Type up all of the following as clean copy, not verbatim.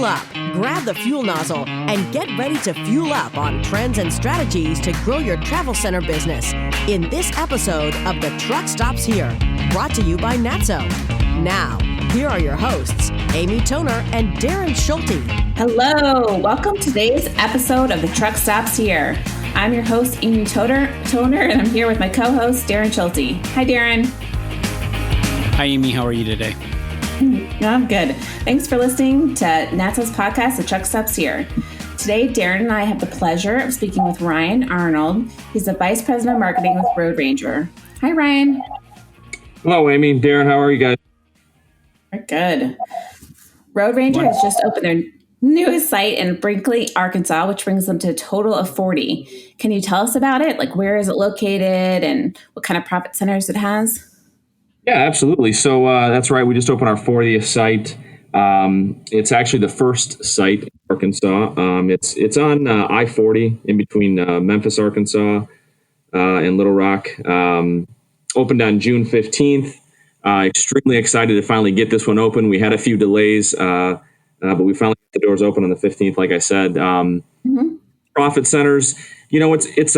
up, grab the fuel nozzle, and get ready to fuel up on trends and strategies to grow your travel center business in this episode of The Truck Stops Here, brought to you by Natso. Now, here are your hosts, Amy Toner and Darren Schulte. Hello, welcome to today's episode of The Truck Stops Here. I'm your host, Amy Toner, and I'm here with my co-host, Darren Schulte. Hi, Darren. Hi, Amy. How are you today? I'm good. Thanks for listening to Natso's podcast, The Truck Stops Here. Today, Darren and I have the pleasure of speaking with Ryan Arnold. He's the Vice President of Marketing with Road Ranger. Hi, Ryan. Hello, Amy. Darren, how are you guys? We're good. Road Ranger has just opened their newest site in Brinkley, Arkansas, which brings them to a total of 40. Can you tell us about it? Like, where is it located and what kind of profit centers it has? Yeah, absolutely. So that's right. We just opened our 40th site. It's actually the first site in Arkansas. It's on I-40 in between Memphis, Arkansas, and Little Rock. Opened on June 15th. Extremely excited to finally get this one open. We had a few delays, but we finally got the doors open on the 15th, like I said. Profit centers, you know, it's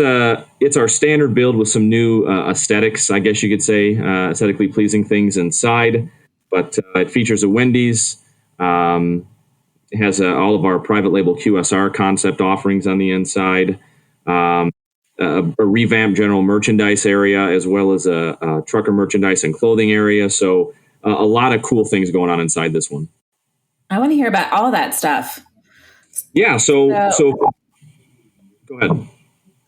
our standard build with some new aesthetics, I guess you could say, aesthetically pleasing things inside. But it features a Wendy's. It has all of our private label QSR concept offerings on the inside. A revamped general merchandise area, as well as a trucker merchandise and clothing area. So a lot of cool things going on inside this one. I want to hear about all that stuff. Yeah. So go ahead.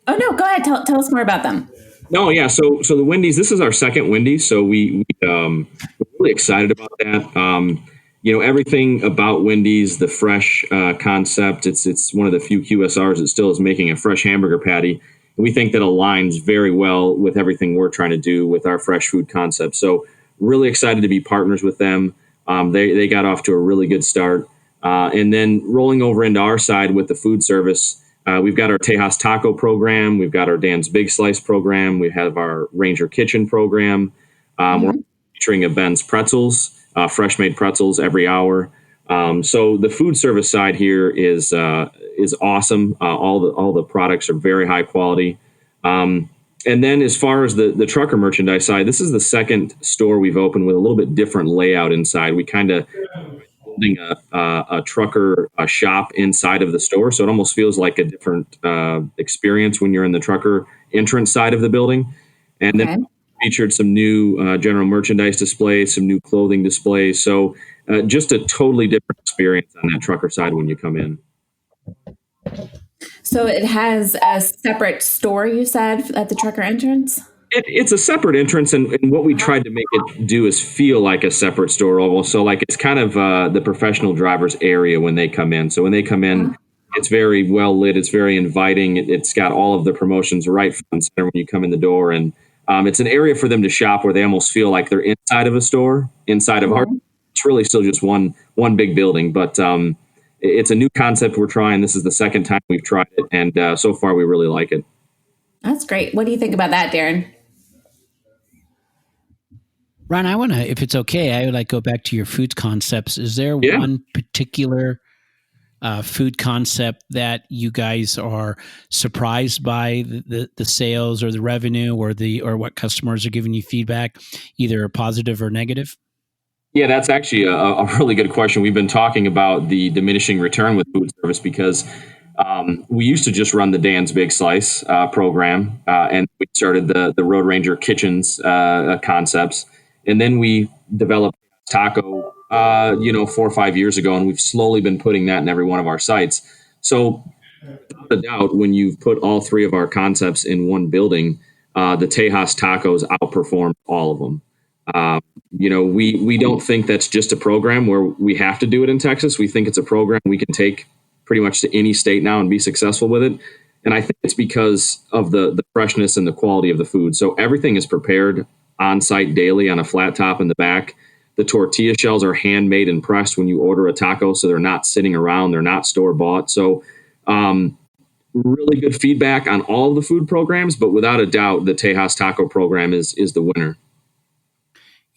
Oh, no, go ahead. Tell us more about them. No, yeah. So the Wendy's, this is our second Wendy's. So we're really excited about that. Everything about Wendy's, the fresh concept, it's one of the few QSRs that still is making a fresh hamburger patty. We think that aligns very well with everything we're trying to do with our fresh food concept. So really excited to be partners with them. They got off to a really good start. And then rolling over into our side with the food service, we've got our Tejas Taco program. We've got our Dan's Big Slice program. We have our Ranger Kitchen program. We're featuring a Ben's Pretzels, fresh made pretzels every hour. So the food service side here is awesome. All the products are very high quality. And then as far as the trucker merchandise side, this is the second store we've opened with a little bit different layout inside. We kind of building a trucker shop inside of the store. So it almost feels like a different experience when you're in the trucker entrance side of the building. And then featured some new general merchandise displays, some new clothing displays. So just a totally different experience on that trucker side when you come in. So it has a separate store, you said, at the trucker entrance? It's a separate entrance, and what we tried to make it do is feel like a separate store almost. So like it's kind of the professional driver's area when they come in. So when they come in, it's very well lit. It's very inviting. It's got all of the promotions right front and center when you come in the door. And it's an area for them to shop where they almost feel like they're inside of a store, inside of our. It's really still just one big building, but it's a new concept we're trying. This is the second time we've tried it, and so far we really like it. That's great. What do you think about that, Darren? Ron, I want to, if it's okay, I would like to go back to your food concepts. Is there one particular food concept that you guys are surprised by the sales or the revenue or what customers are giving you feedback, either positive or negative? Yeah, that's actually a really good question. We've been talking about the diminishing return with food service because we used to just run the Dan's Big Slice program, and we started the Road Ranger Kitchens concepts, and then we developed Taco, 4 or 5 years ago, and we've slowly been putting that in every one of our sites. So, without a doubt, when you've put all three of our concepts in one building, the Tejas Tacos outperformed all of them. We don't think that's just a program where we have to do it in Texas. We think it's a program we can take pretty much to any state now and be successful with it. And I think it's because of the freshness and the quality of the food. So everything is prepared on site daily on a flat top in the back. The tortilla shells are handmade and pressed when you order a taco. So they're not sitting around. They're not store bought. So, really good feedback on all of the food programs, but without a doubt, the Tejas Taco program is the winner.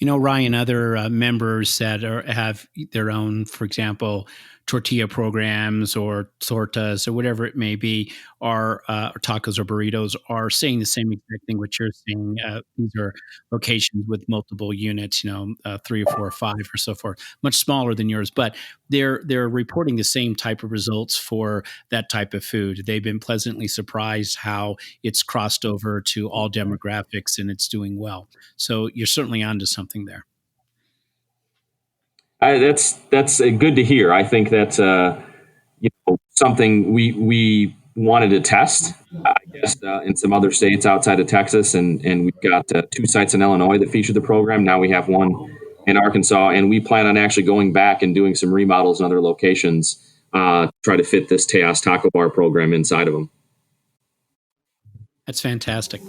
Ryan, other members that have their own, for example, tortilla programs or tortas or whatever it may be, or tacos or burritos, are saying the same exact thing what you're saying. These are locations with multiple units, 3 or 4 or 5 or so forth, much smaller than yours, but they're reporting the same type of results for that type of food. They've been pleasantly surprised how it's crossed over to all demographics and it's doing well. So you're certainly onto something there. That's good to hear. I think that's something we wanted to test. I guess in some other states outside of Texas, and we've got 2 sites in Illinois that feature the program. Now we have one in Arkansas, and we plan on actually going back and doing some remodels in other locations, to try to fit this Tejas Taco Bar program inside of them. That's fantastic.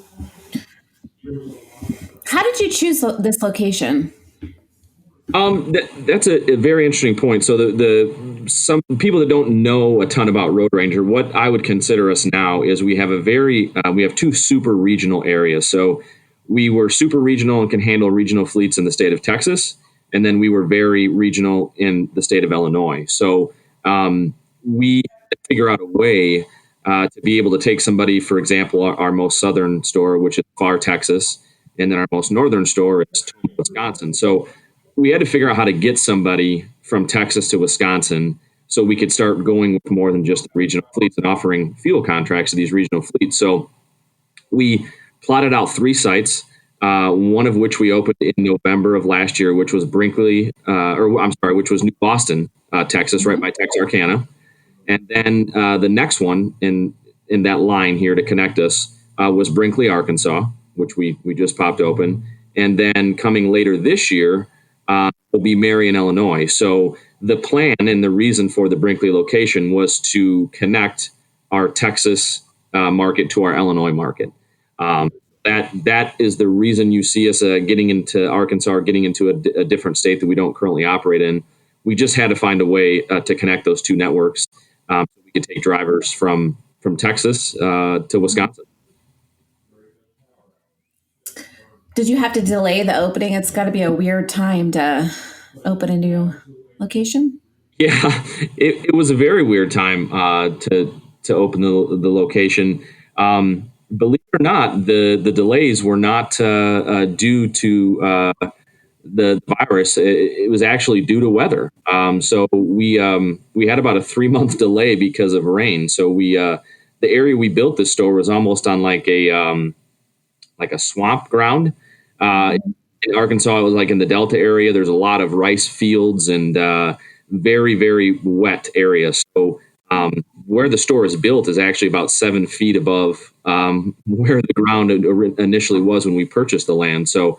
How did you choose this location? That's a very interesting point. So some people that don't know a ton about Road Ranger, what I would consider us now is we have we have 2 super regional areas. So we were super regional and can handle regional fleets in the state of Texas, and then we were very regional in the state of Illinois. So we had to figure out a way to be able to take somebody, for example, our most southern store, which is Far, Texas, and then our most northern store is Tacoma, Wisconsin. So we had to figure out how to get somebody from Texas to Wisconsin so we could start going with more than just the regional fleets and offering fuel contracts to these regional fleets. So we plotted out 3 sites, one of which we opened in November of last year, which was Brinkley, which was New Boston, Texas, right by Texarkana. And then the next one in that line here to connect us was Brinkley, Arkansas, which we just popped open. And then coming later this year, will be Marion, Illinois. So the plan and the reason for the Brinkley location was to connect our Texas market to our Illinois market. That is the reason you see us getting into Arkansas or getting into a different state that we don't currently operate in. We just had to find a way to connect those 2 networks so we could take drivers from Texas to Wisconsin. Did you have to delay the opening? It's got to be a weird time to open a new location. Yeah, it was a very weird time to open the location. Believe it or not, the delays were not due to the virus. It was actually due to weather. So we had about a 3-month delay because of rain. So the area we built this store was almost on like a swamp ground. In Arkansas, it was like in the Delta area. There's a lot of rice fields and very, very wet area. So where the store is built is actually about 7 feet above where the ground initially was when we purchased the land. So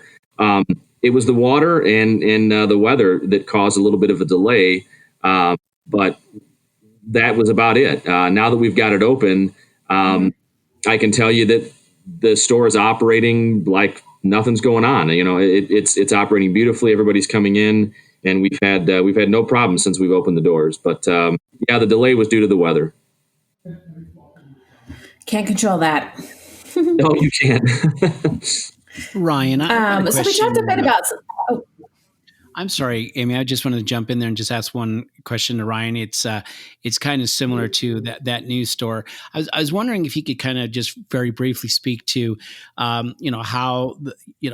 it was the water and the weather that caused a little bit of a delay, but that was about it. Now that we've got it open, I can tell you that the store is operating like nothing's going on. It's operating beautifully. Everybody's coming in, and we've had no problems since we've opened the doors. But the delay was due to the weather. Can't control that. No, you can't. Ryan, so we talked a bit about. I'm sorry, Amy. I just wanted to jump in there and just ask one question to Ryan. It's kind of similar to that news store. I was wondering if you could kind of just very briefly speak to, how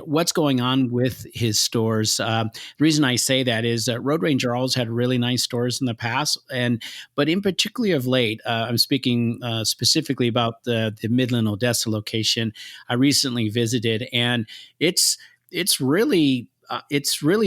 what's going on with his stores. The reason I say that is Road Ranger always had really nice stores in the past, but in particular of late, I'm speaking specifically about the Midland, Odessa location. I recently visited, and it's really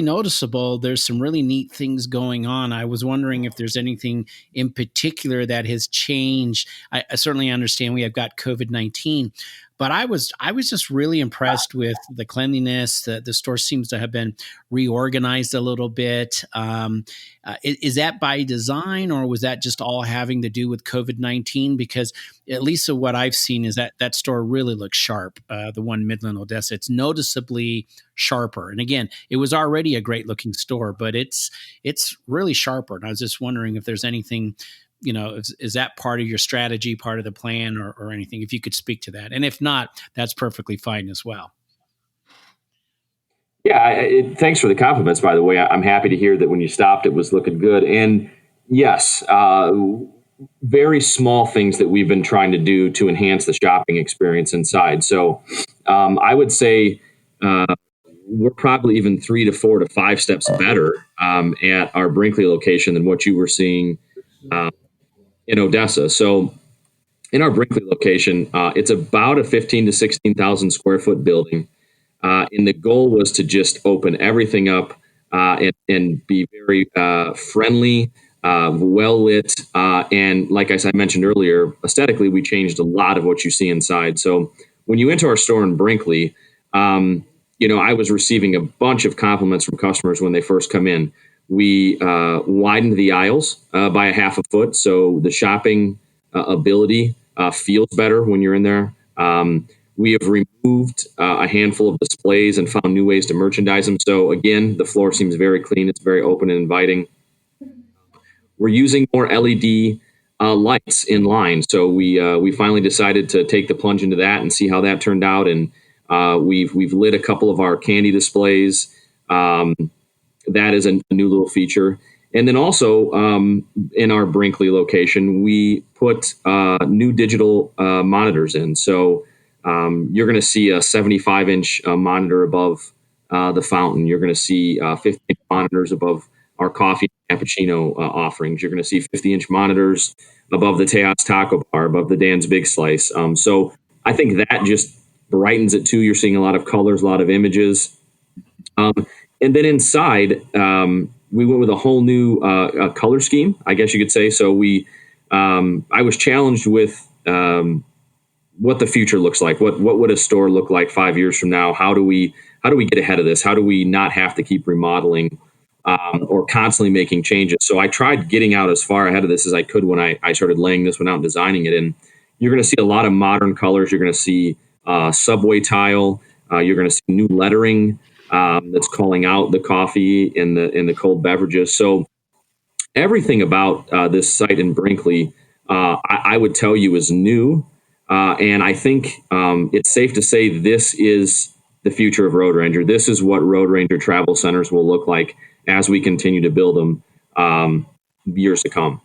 noticeable. There's some really neat things going on. I was wondering if there's anything in particular that has changed. I certainly understand we have got COVID-19, but I was just really impressed with the cleanliness. The store seems to have been reorganized a little bit. Is that by design, or was that just all having to do with COVID-19? Because at least of what I've seen is that store really looks sharp. The one Midland, Odessa, it's noticeably sharper. And again, it was already a great looking store, but it's really sharper. And I was just wondering if there's anything, is that part of your strategy, part of the plan, or anything, if you could speak to that. And if not, that's perfectly fine as well. Yeah, thanks for the compliments, by the way. I'm happy to hear that when you stopped, it was looking good. And Yes. Very small things that we've been trying to do to enhance the shopping experience inside. So I would say we're probably even 3 to 4 to 5 steps better at our Brinkley location than what you were seeing uh, in Odessa. So in our Brinkley location, it's about a 15 to 16,000 square foot building. And the goal was to just open everything up and be very friendly, well lit. And like I mentioned earlier, aesthetically, we changed a lot of what you see inside. So when you enter our store in Brinkley, I was receiving a bunch of compliments from customers when they first come in. We widened the aisles by a half a foot. So the shopping ability feels better when you're in there. We have removed a handful of displays and found new ways to merchandise them. So again, the floor seems very clean. It's very open and inviting. We're using more LED lights in line. So we finally decided to take the plunge into that and see how that turned out. And we've lit a couple of our candy displays. That is a new little feature. And then also in our Brinkley location, we put new digital monitors in. So you're going to see a 75-inch monitor above the fountain. You're going to see 50-inch monitors above our coffee and cappuccino offerings. You're going to see 50-inch monitors above the Tejas Taco Bar, above the Dan's Big Slice. So I think that just brightens it too. You're seeing a lot of colors, a lot of images. And then inside, we went with a whole new color scheme, I guess you could say. So I was challenged with what the future looks like. What would a store look like 5 years from now? How do we get ahead of this? How do we not have to keep remodeling or constantly making changes? So I tried getting out as far ahead of this as I could when I started laying this one out and designing it. And you're going to see a lot of modern colors. You're going to see subway tile. You're going to see new lettering that's calling out the coffee and the cold beverages. So everything about this site in Brinkley, I would tell you, is new. And I think it's safe to say this is the future of Road Ranger. This is what Road Ranger travel centers will look like as we continue to build them years to come.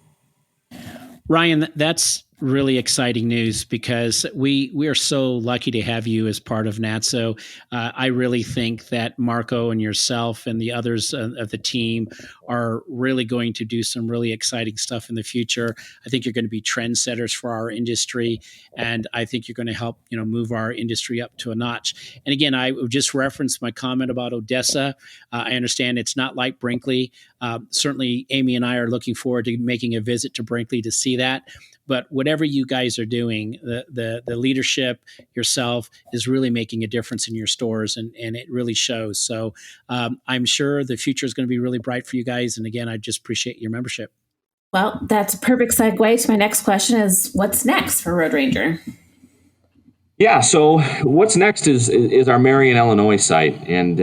Ryan, that's really exciting news because we are so lucky to have you as part of NATSO. I really think that Marco and yourself and the others of the team are really going to do some really exciting stuff in the future. I think you're going to be trendsetters for our industry, and I think you're going to help move our industry up to a notch. And again, I just referenced my comment about Odessa. I understand it's not like Brinkley. Certainly, Amy and I are looking forward to making a visit to Brinkley to see that. But whatever you guys are doing, the leadership, yourself, is really making a difference in your stores, and it really shows. So I'm sure the future is going to be really bright for you guys. And again, I just appreciate your membership. Well, that's a perfect segue to my next question is what's next for Road Ranger? Yeah, so what's next is our Marion, Illinois site. And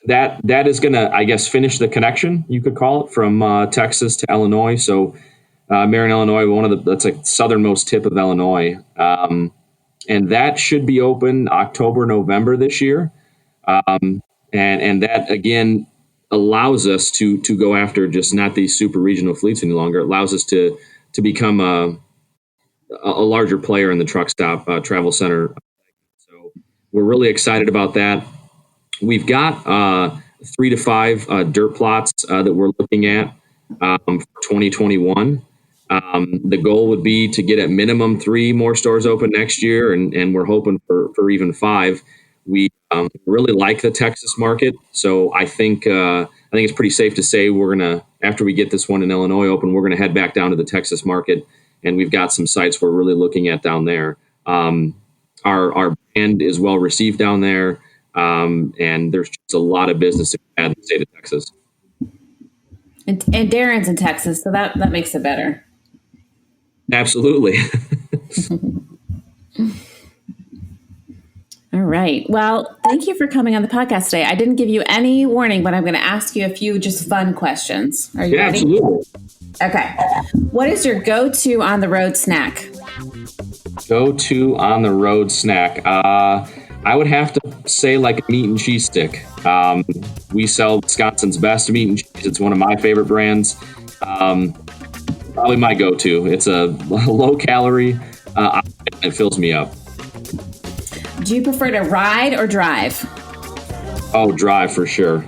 that is going to, I guess, finish the connection, you could call it, from Texas to Illinois. So Marion, Illinois, that's like southernmost tip of Illinois. And that should be open October, November this year. And that, again, allows us to go after just not these super regional fleets any longer. It allows us to become a larger player in the truck stop travel center. So we're really excited about that. We've got 3 to 5 dirt plots that we're looking at for 2021. The goal would be to get at minimum 3 more stores open next year, and we're hoping for even 5. We really like the Texas market, so I think it's pretty safe to say we're gonna, after we get this one in Illinois open, we're gonna head back down to the Texas market, and we've got some sites we're really looking at down there. Our brand is well received down there, and there's just a lot of business to be had in the state of Texas. And Darren's in Texas, so that makes it better. Absolutely. All right. Well, thank you for coming on the podcast today. I didn't give you any warning, but I'm going to ask you a few just fun questions. Are you ready? Absolutely. Okay. What is your go-to on the road snack? Go-to on the road snack. I would have to say like a meat and cheese stick. We sell Wisconsin's best meat and cheese. It's one of my favorite brands. Probably my go-to. It's a low calorie. It fills me up. Do you prefer to ride or drive? Oh, drive for sure.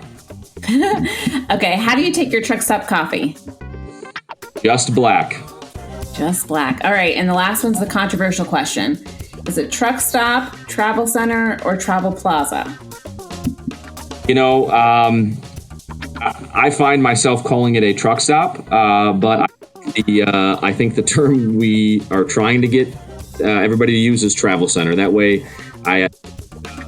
Okay. How do you take your truck stop coffee? Just black. Just black. All right. And the last one's the controversial question. Is it truck stop, travel center, or travel plaza? I find myself calling it a truck stop, but I think the term we are trying to get everybody to use is travel center. That way I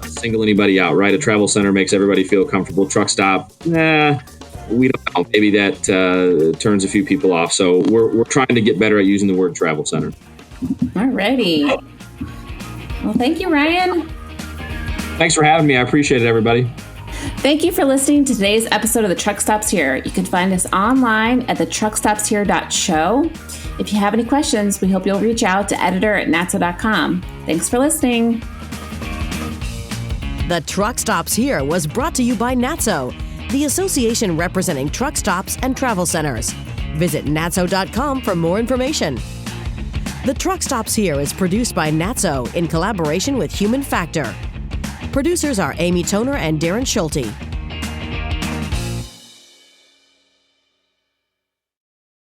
single anybody out, right? A travel center makes everybody feel comfortable. Truck stop, we don't know. Maybe that turns a few people off. So we're trying to get better at using the word travel center. Alrighty. Well, thank you, Ryan. Thanks for having me. I appreciate it, everybody. Thank you for listening to today's episode of The Truck Stops Here. You can find us online at thetruckstopshere.show. If you have any questions, we hope you'll reach out to editor@natso.com. Thanks for listening. The Truck Stops Here was brought to you by Natso, the association representing truck stops and travel centers. Visit natso.com for more information. The Truck Stops Here is produced by Natso in collaboration with Human Factor. Producers are Amy Toner and Darren Schulte.